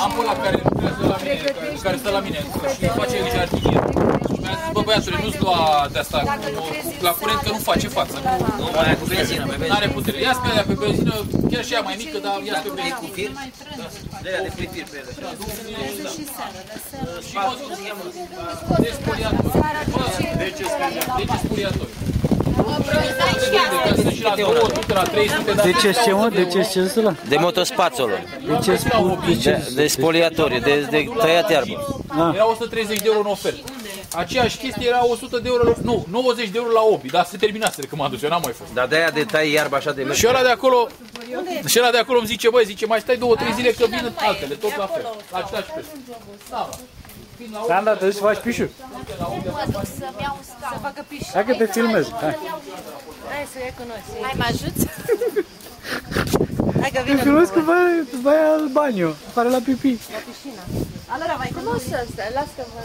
Ampola care stă la mine și face niște artichie. Și mi-a zis, bă băiatule, nu-ți lua de asta la curent că nu face față. Nu mai are cu benzină, pe benzină. N-are putere. Ia-ți pe aia pe benzină, chiar și ea mai mică, dar ia-ți pe benzină. Cu fir? De aia de fir pe ele. Și măsuri se cheamă despoliatori. Deci spoliatori. De ce ce, mă? De ce ce ăla? De motospațul. De spoliatori, de tăiat iarbă. Era 130 de euro în ofertă. Aceeași chestie era 100 de euro, nu, 90 de euro la Obi, dar se terminase când m-am dus, eu n-am mai fost. Dar de aia de tai iarba așa de mult. Și ăla de acolo, îmi zice, băi, zice, mai stai 2-3 zile că vin altele, tot la fel. La același preț. Sanda, te duci să faci pișuri. Mă duc să-mi iau un scaun. Să facă pișuri. Hai că te filmez. Hai. Hai să ia cu noi. Hai, mă ajuți? Hai că vină. Te filmez că vai al baniu, afară la pipi. La piscina. Alora, vai cu noi. Nu să stai, las că vă...